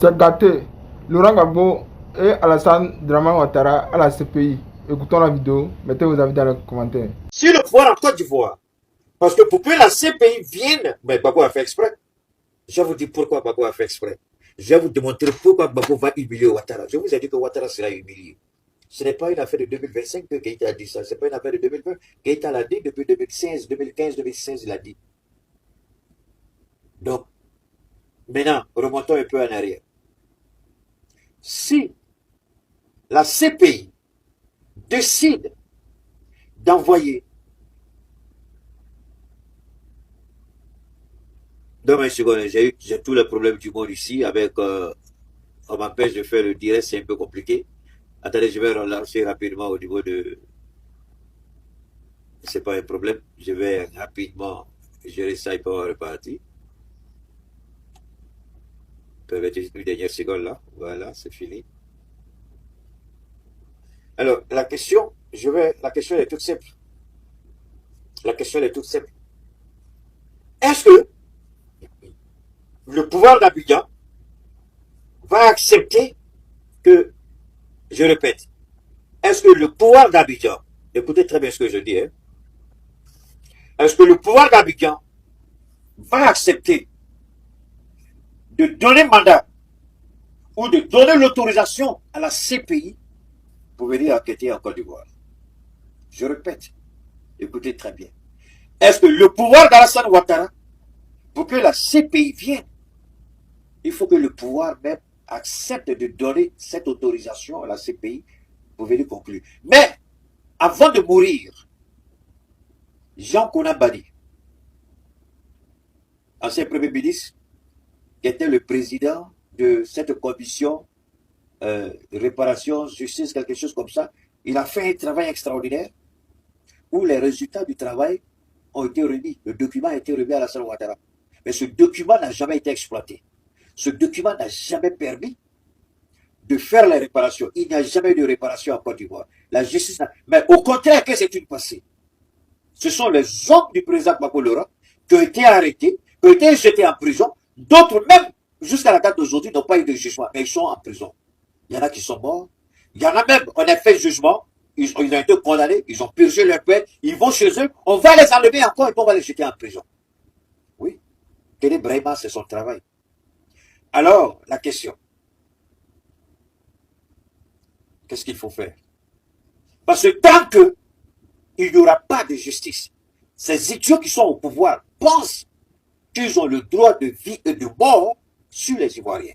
C'est gâté. Laurent Gbagbo et Alassane Draman Ouattara à la CPI. Écoutons la vidéo. Mettez vos avis dans les commentaires. Sur le pouvoir en Côte d'Ivoire, parce que pour que la CPI vienne, mais Gbagbo a fait exprès. Je vais vous dire pourquoi Gbagbo a fait exprès. Je vais vous démontrer pourquoi Gbagbo va humilier Ouattara. Je vous ai dit que Ouattara sera humilié. Ce n'est pas une affaire de 2025 que Keïta a dit ça. Ce n'est pas une affaire de 2020. Keïta l'a dit depuis 2016, 2015, 2016, il a dit. Donc, maintenant, remontons un peu en arrière. Si la CPI décide d'envoyer demain, j'ai tous les problèmes du monde ici avec on m'empêche de faire le direct, c'est un peu compliqué. Attendez, je vais relancer rapidement au niveau de... C'est pas un problème, je vais rapidement gérer ça et pas repartir. Permettez une dernière seconde là, voilà, c'est fini. Alors, la question est toute simple. La question est toute simple. Est-ce que le pouvoir d'Abidjan va accepter que, je répète, est-ce que le pouvoir d'Abidjan, écoutez très bien ce que je dis, hein, est-ce que le pouvoir d'Abidjan va accepter de donner mandat ou de donner l'autorisation à la CPI pour venir enquêter en Côte d'Ivoire? Je répète, écoutez très bien. Est-ce que le pouvoir d'Alassane Ouattara, pour que la CPI vienne, il faut que le pouvoir même accepte de donner cette autorisation à la CPI pour venir conclure. Mais, avant de mourir, Jean Kounambani, ancien Premier ministre, qui était le président de cette commission réparation, justice, quelque chose comme ça, il a fait un travail extraordinaire où les résultats du travail ont été remis. Le document a été remis à Alassane Ouattara. Mais ce document n'a jamais été exploité. Ce document n'a jamais permis de faire les réparations. Il n'y a jamais eu de réparation en Côte d'Ivoire. La justice n'a... Mais au contraire, qu'est-ce qui s'est passé? Ce sont les hommes du président Gbagbo Laurent qui ont été arrêtés, qui ont été jetés en prison. D'autres même, jusqu'à la date d'aujourd'hui, n'ont pas eu de jugement, mais ils sont en prison. Il y en a qui sont morts. Il y en a même, on a fait jugement, ils ont été condamnés, ils ont purgé leur peine, ils vont chez eux, on va les enlever encore et puis on va les jeter en prison. Oui, Télé Brahima, c'est son travail. Alors, la question, qu'est-ce qu'il faut faire? Parce que tant qu'il n'y aura pas de justice, ces idiots qui sont au pouvoir pensent qu'ils ont le droit de vie et de mort sur les Ivoiriens.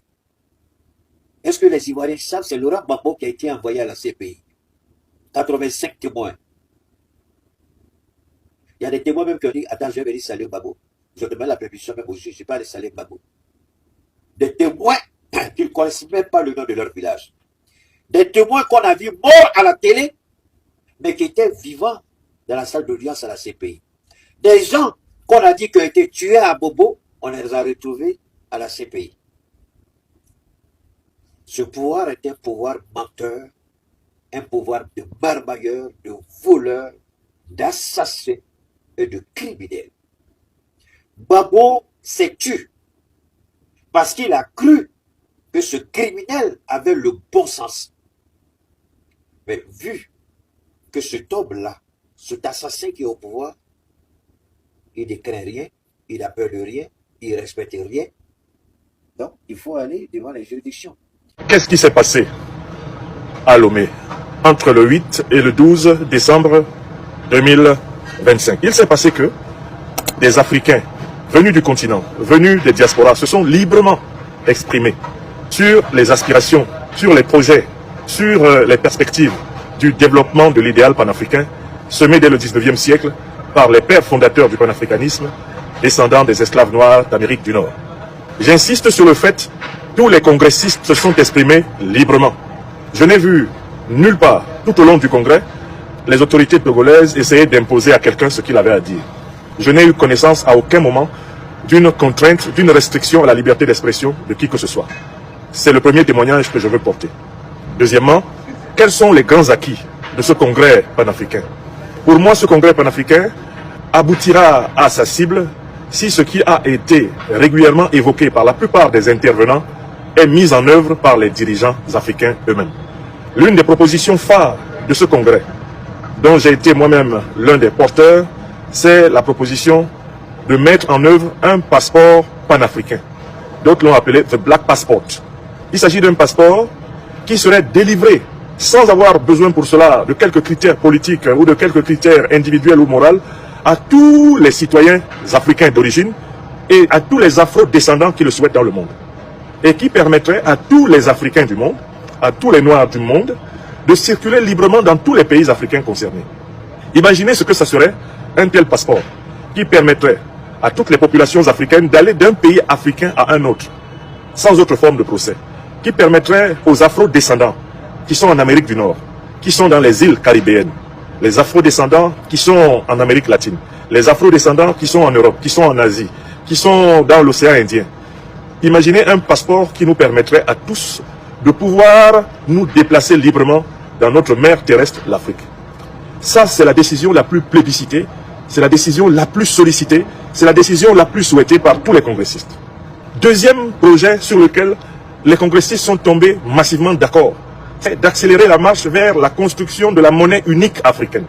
Est-ce que les Ivoiriens savent? C'est Laurent Gbagbo qui a été envoyé à la CPI. 85 témoins. Il y a des témoins même qui ont dit, attends, je vais venir saluer Gbagbo. Je demande la permission même au juge, je ne vais pas aller saluer Gbagbo. Des témoins qui ne connaissent même pas le nom de leur village. Des témoins qu'on a vus morts à la télé, mais qui étaient vivants dans la salle d'audience à la CPI. Des gens qu'on a dit qu'ils ont été tués à Bobo, on les a retrouvés à la CPI. Ce pouvoir est un pouvoir menteur, un pouvoir de barbailleurs, de voleurs, d'assassins et de criminels. Gbagbo s'est tué parce qu'il a cru que ce criminel avait le bon sens. Mais vu que cet homme-là, cet assassin qui est au pouvoir, il ne craint rien, il n'a peur de rien, il ne respecte rien, donc il faut aller devant les juridictions. Qu'est-ce qui s'est passé à Lomé entre le 8 et le 12 décembre 2025? Il s'est passé que des Africains venus du continent, venus des diasporas, se sont librement exprimés sur les aspirations, sur les projets, sur les perspectives du développement de l'idéal panafricain, semé dès le 19e siècle par les pères fondateurs du panafricanisme, descendants des esclaves noirs d'Amérique du Nord. J'insiste sur le fait que tous les congressistes se sont exprimés librement. Je n'ai vu nulle part, tout au long du congrès, les autorités togolaises essayer d'imposer à quelqu'un ce qu'il avait à dire. Je n'ai eu connaissance à aucun moment d'une contrainte, d'une restriction à la liberté d'expression de qui que ce soit. C'est le premier témoignage que je veux porter. Deuxièmement, quels sont les grands acquis de ce congrès panafricain? Pour moi, ce congrès panafricain aboutira à sa cible si ce qui a été régulièrement évoqué par la plupart des intervenants est mise en œuvre par les dirigeants africains eux-mêmes. L'une des propositions phares de ce congrès, dont j'ai été moi-même l'un des porteurs, c'est la proposition de mettre en œuvre un passeport panafricain. D'autres l'ont appelé The Black Passport. Il s'agit d'un passeport qui serait délivré sans avoir besoin pour cela de quelques critères politiques ou de quelques critères individuels ou moraux à tous les citoyens africains d'origine et à tous les afro-descendants qui le souhaitent dans le monde. Et qui permettrait à tous les Africains du monde, à tous les Noirs du monde, de circuler librement dans tous les pays africains concernés. Imaginez ce que ça serait, un tel passeport, qui permettrait à toutes les populations africaines d'aller d'un pays africain à un autre, sans autre forme de procès, qui permettrait aux afro-descendants qui sont en Amérique du Nord, qui sont dans les îles caribéennes, les afro-descendants qui sont en Amérique latine, les afro-descendants qui sont en Europe, qui sont en Asie, qui sont dans l'océan Indien. Imaginez un passeport qui nous permettrait à tous de pouvoir nous déplacer librement dans notre mer terrestre, l'Afrique. Ça, c'est la décision la plus plébiscitée, c'est la décision la plus sollicitée, c'est la décision la plus souhaitée par tous les congressistes. Deuxième projet sur lequel les congressistes sont tombés massivement d'accord, c'est d'accélérer la marche vers la construction de la monnaie unique africaine.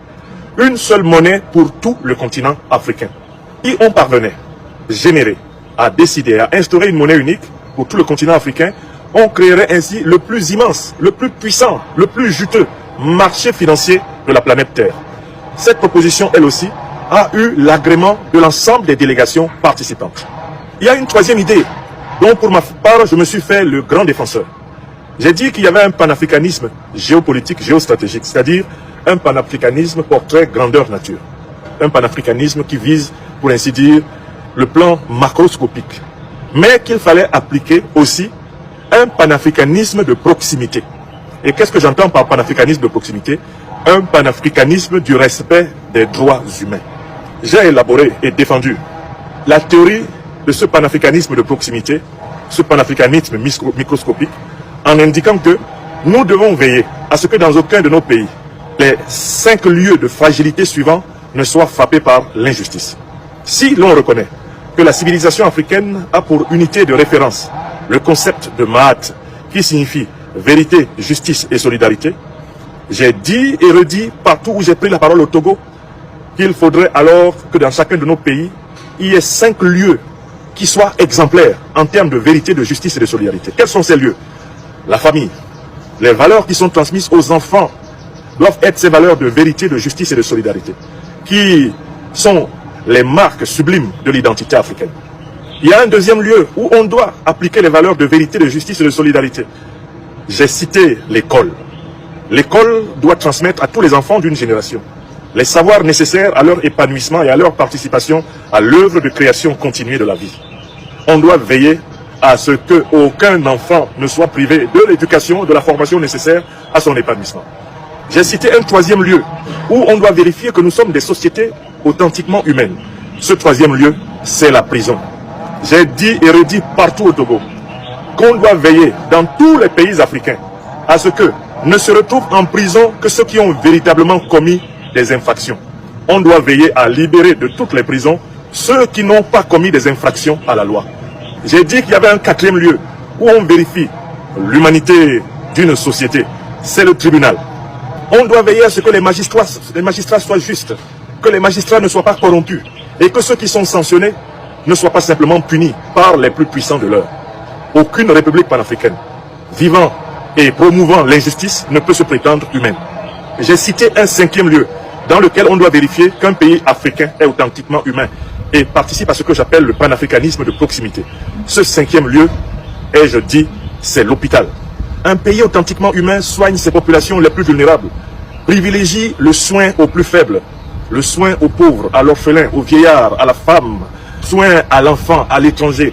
Une seule monnaie pour tout le continent africain. Si on parvenait à générer, à décider, à instaurer une monnaie unique pour tout le continent africain, on créerait ainsi le plus immense, le plus puissant, le plus juteux marché financier de la planète Terre. Cette proposition, elle aussi, a eu l'agrément de l'ensemble des délégations participantes. Il y a une troisième idée, dont pour ma part, je me suis fait le grand défenseur. J'ai dit qu'il y avait un panafricanisme géopolitique, géostratégique, c'est-à-dire un panafricanisme portrait grandeur nature. Un panafricanisme qui vise, pour ainsi dire, le plan macroscopique. Mais qu'il fallait appliquer aussi un panafricanisme de proximité. Et qu'est-ce que j'entends par panafricanisme de proximité? Un panafricanisme du respect des droits humains. J'ai élaboré et défendu la théorie de ce panafricanisme de proximité, ce panafricanisme microscopique, en indiquant que nous devons veiller à ce que dans aucun de nos pays, les 5 lieux de fragilité suivants ne soient frappés par l'injustice. Si l'on reconnaît que la civilisation africaine a pour unité de référence le concept de Mahat, qui signifie vérité, justice et solidarité, j'ai dit et redit partout où j'ai pris la parole au Togo qu'il faudrait alors que dans chacun de nos pays, il y ait 5 lieux qui soient exemplaires en termes de vérité, de justice et de solidarité. Quels sont ces lieux? La famille. Les valeurs qui sont transmises aux enfants doivent être ces valeurs de vérité, de justice et de solidarité, qui sont les marques sublimes de l'identité africaine. Il y a un deuxième lieu où on doit appliquer les valeurs de vérité, de justice et de solidarité. J'ai cité l'école. L'école doit transmettre à tous les enfants d'une génération les savoirs nécessaires à leur épanouissement et à leur participation à l'œuvre de création continue de la vie. On doit veiller à ce qu'aucun enfant ne soit privé de l'éducation, de la formation nécessaire à son épanouissement. J'ai cité un troisième lieu où on doit vérifier que nous sommes des sociétés authentiquement humaines. Ce troisième lieu, c'est la prison. J'ai dit et redit partout au Togo qu'on doit veiller dans tous les pays africains à ce que ne se retrouvent en prison que ceux qui ont véritablement commis des infractions. On doit veiller à libérer de toutes les prisons ceux qui n'ont pas commis des infractions à la loi. J'ai dit qu'il y avait un quatrième lieu où on vérifie l'humanité d'une société. C'est le tribunal. On doit veiller à ce que les magistrats soient justes, que les magistrats ne soient pas corrompus et que ceux qui sont sanctionnés ne soient pas simplement punis par les plus puissants de l'heure. Aucune république panafricaine vivant et promouvant l'injustice ne peut se prétendre humaine. J'ai cité un cinquième lieu dans lequel on doit vérifier qu'un pays africain est authentiquement humain et participe à ce que j'appelle le panafricanisme de proximité. Ce cinquième lieu est, je dis, c'est l'hôpital. Un pays authentiquement humain soigne ses populations les plus vulnérables, privilégie le soin aux plus faibles, le soin aux pauvres, à l'orphelin, au vieillard, à la femme, soin à l'enfant, à l'étranger.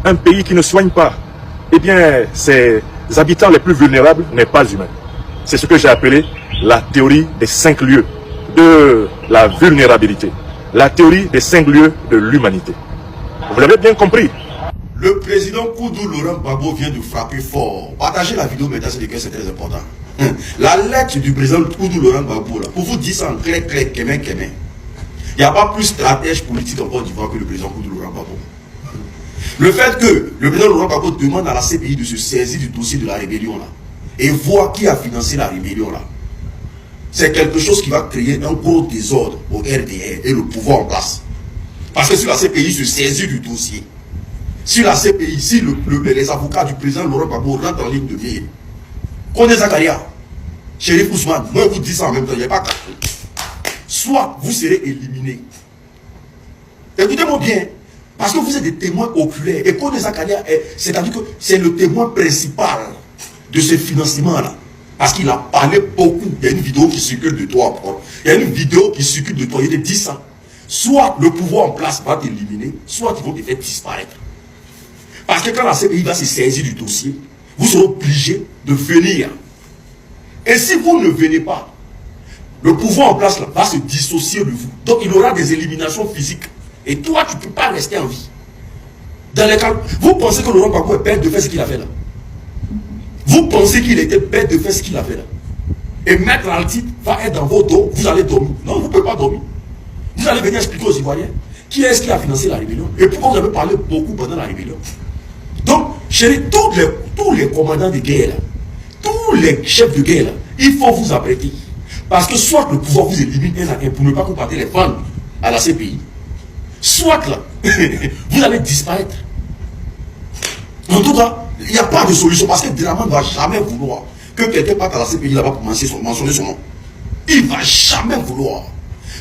Un pays qui ne soigne pas, eh bien, ses habitants les plus vulnérables n'est pas humain. C'est ce que j'ai appelé la théorie des 5 lieux de la vulnérabilité. La théorie des 5 lieux de l'humanité. Vous l'avez bien compris. Le président Koudou Laurent Gbagbo vient de frapper fort. Partagez la vidéo maintenant, c'est très important. La lettre du président Koudou Laurent Gbagbo, là, pour vous dire ça en clair, kémé. Il n'y a pas plus stratège politique en Côte d'Ivoire que le président Koudou Laurent Gbagbo. Le fait que le président Laurent Gbagbo demande à la CPI de se saisir du dossier de la rébellion là et voir qui a financé la rébellion là, c'est quelque chose qui va créer un gros désordre au RDR et le pouvoir en place. Parce que si la CPI se saisit du dossier, si la CPI, si les avocats du président Laurent Gbagbo rentrent en ligne de mire, Kone Zakaria, Chérif Ousmane, moi je vous dis ça en même temps, il n'y a pas qu'à. Soit vous serez éliminé. Écoutez-moi bien, parce que vous êtes des témoins oculaires. Et Kone Zakaria, c'est-à-dire que c'est le témoin principal de ce financement-là. Parce qu'il a parlé beaucoup. Il y a une vidéo qui circule de toi encore. Il y a une vidéo qui circule de toi. Il te dit ça. Soit le pouvoir en place va t'éliminer, soit ils vont te faire disparaître. Parce que quand la CPI va se saisir du dossier, vous serez obligé de venir. Et si vous ne venez pas, le pouvoir en place là, va se dissocier de vous. Donc il y aura des éliminations physiques. Et toi, tu ne peux pas rester en vie. Dans les cas, vous pensez que Laurent Gbagbo est bête de faire ce qu'il a fait là? Vous pensez qu'il était bête de faire ce qu'il a fait là? Et Maître Altite va être dans vos dos, vous allez dormir. Non, vous ne pouvez pas dormir. Vous allez venir expliquer aux Ivoiriens qui est-ce qui a financé la rébellion et pourquoi vous avez parlé beaucoup pendant la rébellion. Donc, chérie, tous les commandants de guerre, là, tous les chefs de guerre, là, il faut vous apprêter. Parce que soit le pouvoir vous élimine un à un pour ne pas vous partez les vendre à la CPI, soit là, vous allez disparaître. En tout cas, il n'y a pas de solution parce que Draman ne va jamais vouloir que quelqu'un parte à la CPI là-bas pour mentionner son nom. Il ne va jamais vouloir.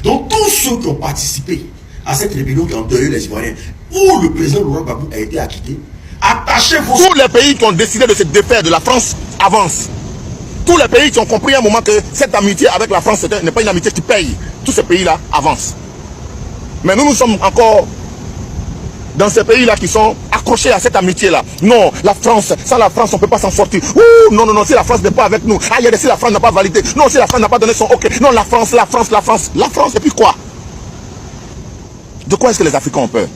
Donc tous ceux qui ont participé à cette rébellion qui ont endeuillé les Ivoiriens, où le président Laurent Gbagbo a été acquitté, attachez vos... Tous les pays qui ont décidé de se défaire de la France avancent. Tous les pays qui ont compris à un moment que cette amitié avec la France n'est pas une amitié qui paye, tous ces pays-là avancent. Mais nous sommes encore dans ces pays-là qui sont accrochés à cette amitié-là. Non, la France, sans la France, on ne peut pas s'en sortir. Ouh, non, non, non, si la France n'est pas avec nous. Ah, si la France n'a pas validé. Non, si la France n'a pas donné son OK. Non, la France, la France, la France. La France, et puis quoi? De quoi est-ce que les Africains ont peur?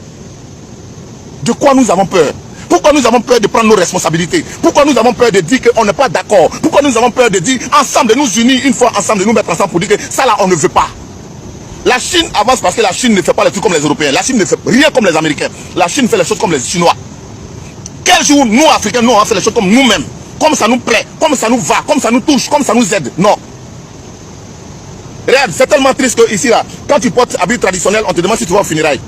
De quoi nous avons peur? Pourquoi nous avons peur de prendre nos responsabilités? Pourquoi nous avons peur de dire qu'on n'est pas d'accord? Pourquoi nous avons peur de dire ensemble, de nous unir une fois ensemble, de nous mettre ensemble pour dire que ça là, on ne veut pas? La Chine avance parce que la Chine ne fait pas les trucs comme les Européens. La Chine ne fait rien comme les Américains. La Chine fait les choses comme les Chinois. Quel jour, nous, Africains, nous, on fait les choses comme nous-mêmes? Comme ça nous plaît, comme ça nous va, comme ça nous touche, comme ça nous aide? Non. Regarde, c'est tellement triste que ici, là, quand tu portes habit traditionnel, on te demande si tu vas au funérailles.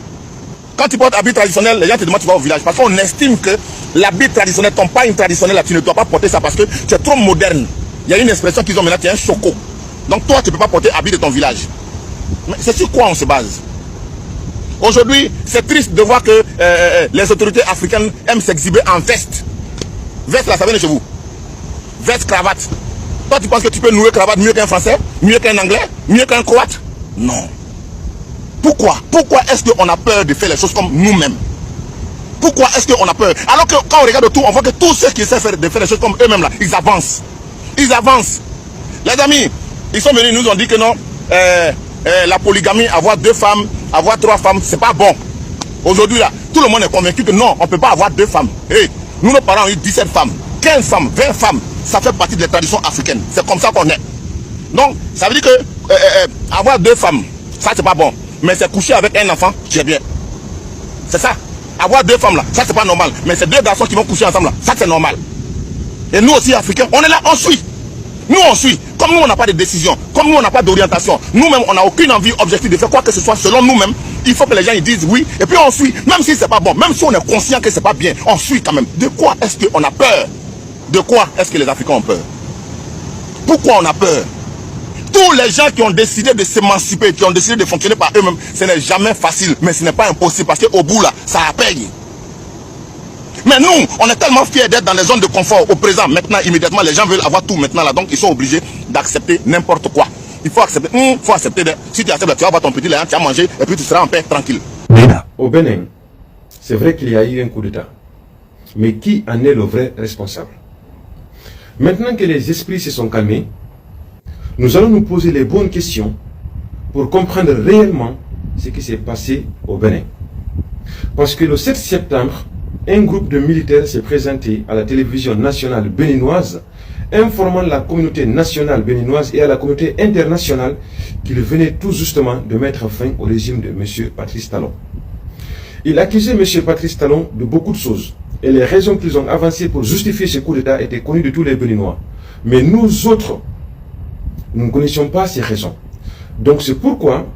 Quand tu portes habit traditionnel, les gens te demandent si tu vas au village. Parce qu'on estime que l'habit traditionnel, ton pagne traditionnel, là, tu ne dois pas porter ça parce que tu es trop moderne. Il y a une expression qu'ils ont maintenant, tu es un choco. Donc toi, tu ne peux pas porter habit de ton village. Mais c'est sur quoi on se base? Aujourd'hui, c'est triste de voir que les autorités africaines aiment s'exhiber en veste. Veste là, ça vient de chez vous. Veste, cravate. Toi, tu penses que tu peux nouer cravate mieux qu'un Français, mieux qu'un Anglais, mieux qu'un Croate? Non. Pourquoi? Pourquoi est-ce qu'on a peur de faire les choses comme nous-mêmes? Pourquoi est-ce qu'on a peur? Alors que quand on regarde autour, on voit que tous ceux qui essaient de faire les choses comme eux-mêmes là, ils avancent. Ils avancent. Les amis, ils sont venus, ils nous ont dit que non. La polygamie, avoir 2 femmes, avoir 3 femmes, c'est pas bon. Aujourd'hui là, tout le monde est convaincu que non, on ne peut pas avoir 2 femmes. Hey, nous, nos parents ont eu 17 femmes, 15 femmes, 20 femmes. Ça fait partie des traditions africaines. C'est comme ça qu'on est. Donc, ça veut dire que avoir 2 femmes, ça c'est pas bon. Mais c'est coucher avec un enfant, c'est bien. C'est ça. Avoir 2 femmes là, ça c'est pas normal. Mais c'est 2 garçons qui vont coucher ensemble là, ça c'est normal. Et nous aussi, Africains, on est là, on suit. Nous on suit, comme nous on n'a pas de décision, comme nous on n'a pas d'orientation, nous-mêmes on n'a aucune envie objective de faire quoi que ce soit selon nous-mêmes. Il faut que les gens ils disent oui, et puis on suit, même si c'est pas bon, même si on est conscient que c'est pas bien, on suit quand même. De quoi est-ce qu'on a peur? De quoi est-ce que les Africains ont peur? Pourquoi on a peur? Tous les gens qui ont décidé de s'émanciper, qui ont décidé de fonctionner par eux-mêmes, ce n'est jamais facile, mais ce n'est pas impossible, parce qu'au bout là, ça paye. Mais nous, on est tellement fiers d'être dans les zones de confort au présent. Maintenant, immédiatement, les gens veulent avoir tout maintenant là. Donc, ils sont obligés d'accepter n'importe quoi. Il faut accepter. Faut accepter. Si tu acceptes, tu vas avoir ton petit lait, tu vas manger et puis tu seras en paix, tranquille. Au Bénin, c'est vrai qu'il y a eu un coup d'État. Mais qui en est le vrai responsable? Maintenant que les esprits se sont calmés, nous allons nous poser les bonnes questions pour comprendre réellement ce qui s'est passé au Bénin. Parce que le 7 septembre, un groupe de militaires s'est présenté à la télévision nationale béninoise, informant la communauté nationale béninoise et à la communauté internationale qu'il venait tout justement de mettre fin au régime de M. Patrice Talon. Il accusait M. Patrice Talon de beaucoup de choses. Et les raisons qu'ils ont avancées pour justifier ce coup d'État étaient connues de tous les Béninois. Mais nous autres, nous ne connaissions pas ces raisons. Donc c'est pourquoi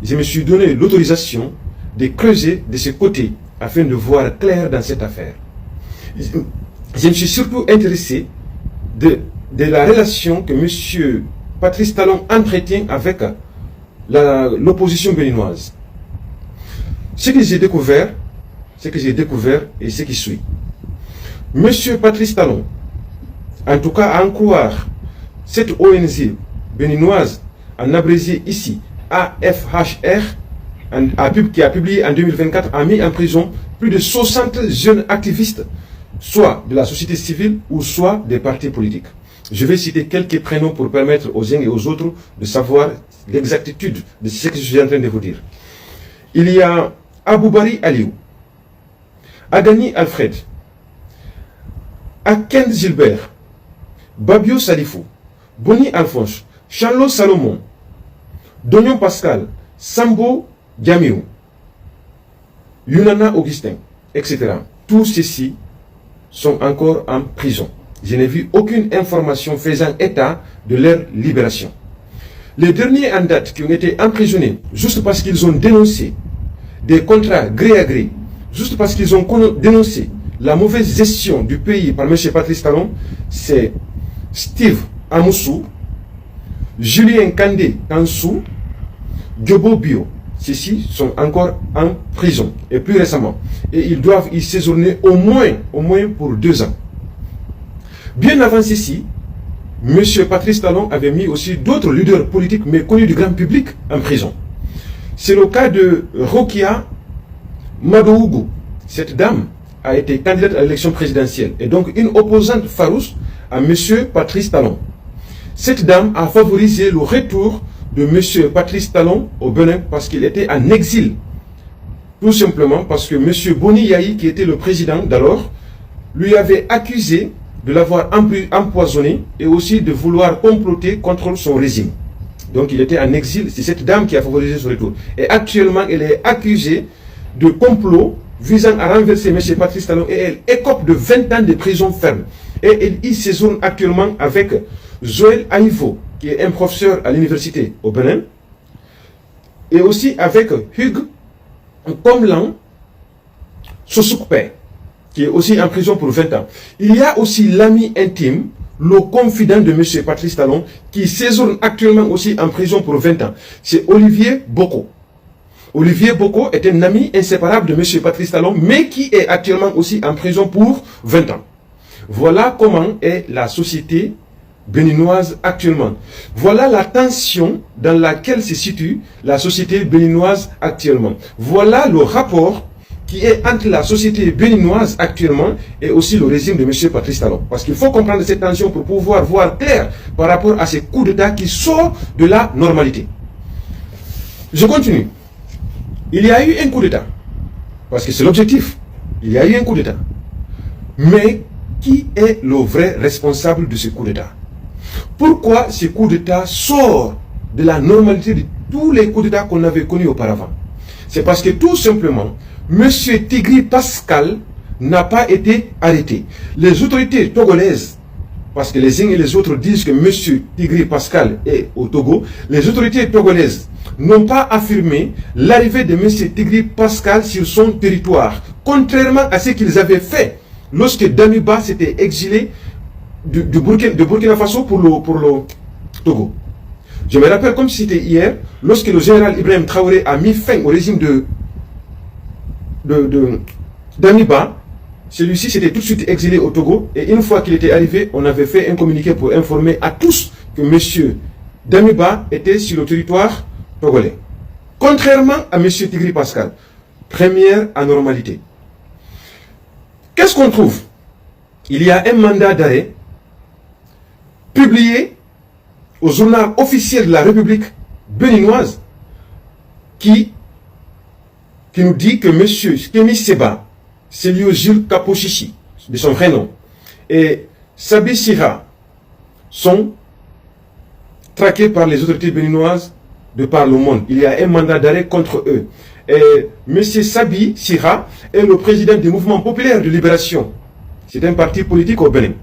je me suis donné l'autorisation de creuser de ce côté afin de voir clair dans cette affaire. Je me suis surtout intéressé de la relation que M. Patrice Talon entretient avec l'opposition béninoise. Ce que j'ai découvert et ce qui suit. M. Patrice Talon, en tout cas à en croire cette ONG béninoise, en abrégé ici, AFHR, qui a publié en 2024, a mis en prison plus de 60 jeunes activistes, soit de la société civile ou soit des partis politiques. Je vais citer quelques prénoms pour permettre aux uns et aux autres de savoir l'exactitude de ce que je suis en train de vous dire. Il y a Aboubari Aliou, Agani Alfred, Aken Gilbert, Babio Salifou, Boni Alphonse, Charles Salomon, Donion Pascal, Sambo Diamiou, Yunana Augustin, etc. Tous ceux-ci sont encore en prison. Je n'ai vu aucune information faisant état de leur libération. Les derniers en date qui ont été emprisonnés juste parce qu'ils ont dénoncé des contrats gré à gré, juste parce qu'ils ont dénoncé la mauvaise gestion du pays par M. Patrice Talon, c'est Steve Amoussou, Julien Kandé Kansou, Diobo Bio. Ceux-ci sont encore en prison, et plus récemment. Et ils doivent y séjourner au moins pour 2 ans. Bien avant ceci, M. Patrice Talon avait mis aussi d'autres leaders politiques méconnus du grand public en prison. C'est le cas de Rokia Madougou. Cette dame a été candidate à l'élection présidentielle et donc une opposante farouche à M. Patrice Talon. Cette dame a favorisé le retour de M. Patrice Talon au Bénin parce qu'il était en exil. Tout simplement parce que M. Boni Yahi, qui était le président d'alors, lui avait accusé de l'avoir empoisonné et aussi de vouloir comploter contre son régime. Donc il était en exil, c'est cette dame qui a favorisé son retour. Et actuellement, elle est accusée de complot visant à renverser M. Patrice Talon et elle écope de 20 ans de prison ferme. Et elle y séjourne actuellement avec Joël Aïvo, qui est un professeur à l'université au Bénin, et aussi avec Hugues Komlan Sosukpe, qui est aussi en prison pour 20 ans. Il y a aussi l'ami intime, le confident de M. Patrice Talon, qui séjourne actuellement aussi en prison pour 20 ans. C'est Olivier Boko. Olivier Boko est un ami inséparable de M. Patrice Talon, mais qui est actuellement aussi en prison pour 20 ans. Voilà comment est la société béninoise actuellement. Voilà la tension dans laquelle se situe la société béninoise actuellement. Voilà le rapport qui est entre la société béninoise actuellement et aussi le régime de M. Patrice Talon. Parce qu'il faut comprendre cette tension pour pouvoir voir clair par rapport à ces coups d'État qui sortent de la normalité. Je continue. Il y a eu un coup d'État. Parce que c'est l'objectif. Il y a eu un coup d'État. Mais qui est le vrai responsable de ce coup d'État? Pourquoi ce coup d'État sort de la normalité de tous les coups d'État qu'on avait connus auparavant? C'est parce que tout simplement, M. Tigri Pascal n'a pas été arrêté. Les autorités togolaises, parce que les uns et les autres disent que M. Tigri Pascal est au Togo, les autorités togolaises n'ont pas affirmé l'arrivée de M. Tigri Pascal sur son territoire, contrairement à ce qu'ils avaient fait lorsque Damiba s'était exilé de Burkina Faso pour le Togo. Je me rappelle comme si c'était hier, lorsque le général Ibrahim Traoré a mis fin au régime Damiba, celui-ci s'était tout de suite exilé au Togo et une fois qu'il était arrivé, on avait fait un communiqué pour informer à tous que M. Damiba était sur le territoire togolais. Contrairement à M. Tigri Pascal. Première anormalité. Qu'est-ce qu'on trouve? Il y a un mandat d'arrêt publié au journal officiel de la République béninoise qui nous dit que M. Kémy Seba, Célio Jules Kapochichi, de son vrai nom, et Sabi Sira sont traqués par les autorités béninoises de par le monde. Il y a un mandat d'arrêt contre eux. M. Sabi Sira est le président du mouvement populaire de libération. C'est un parti politique au Bénin.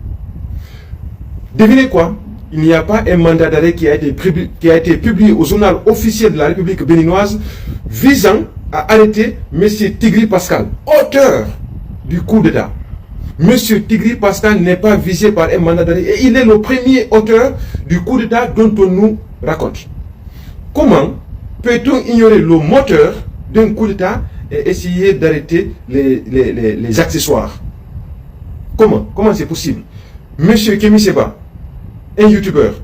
Devinez quoi? Il n'y a pas un mandat d'arrêt qui a été publié au journal officiel de la République béninoise visant à arrêter M. Tigri Pascal, auteur du coup d'État. M. Tigri Pascal n'est pas visé par un mandat d'arrêt et il est le premier auteur du coup d'État dont on nous raconte. Comment peut-on ignorer le moteur d'un coup d'État et essayer d'arrêter les accessoires? Comment c'est possible? M. Kémy Séba, un youtubeur,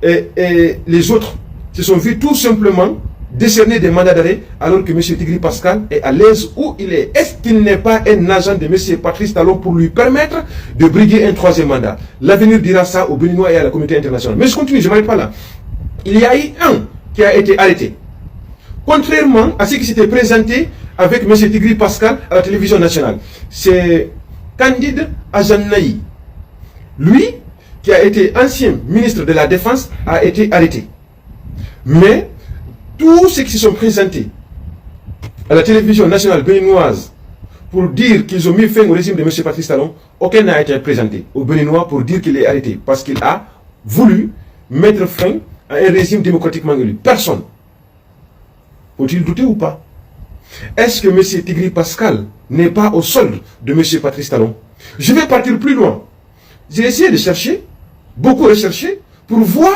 et les autres se sont vus tout simplement décerner des mandats d'arrêt alors que M. Tigri Pascal est à l'aise où il est. Est-ce qu'il n'est pas un agent de M. Patrice Talon pour lui permettre de briguer un troisième mandat? L'avenir dira ça aux Béninois et à la communauté internationale. Mais je continue, je ne m'arrête pas là. Il y a eu un qui a été arrêté. Contrairement à ce qui s'était présenté avec M. Tigri Pascal à la télévision nationale. C'est Candide Ajannaï. Lui, qui a été ancien ministre de la Défense, a été arrêté. Mais tous ceux qui se sont présentés à la télévision nationale béninoise pour dire qu'ils ont mis fin au régime de M. Patrice Talon, aucun n'a été présenté au Béninois pour dire qu'il est arrêté parce qu'il a voulu mettre fin à un régime démocratiquement élu. Personne. Faut-il douter ou pas? Est-ce que M. Tigri Pascal n'est pas au solde de M. Patrice Talon? Je vais partir plus loin. J'ai essayé de chercher, beaucoup recherché, pour voir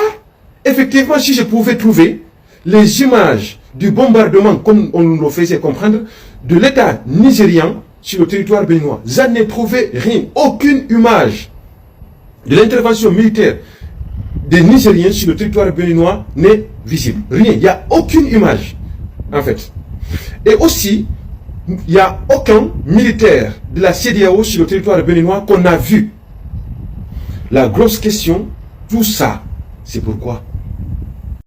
effectivement si je pouvais trouver les images du bombardement, comme on nous le faisait comprendre, de l'État nigérian sur le territoire béninois. Je n'ai trouvé rien, aucune image de l'intervention militaire des Nigériens sur le territoire béninois n'est visible. Rien, il n'y a aucune image, en fait. Et aussi, il n'y a aucun militaire de la CEDEAO sur le territoire béninois qu'on a vu. La grosse question, tout ça, c'est pourquoi?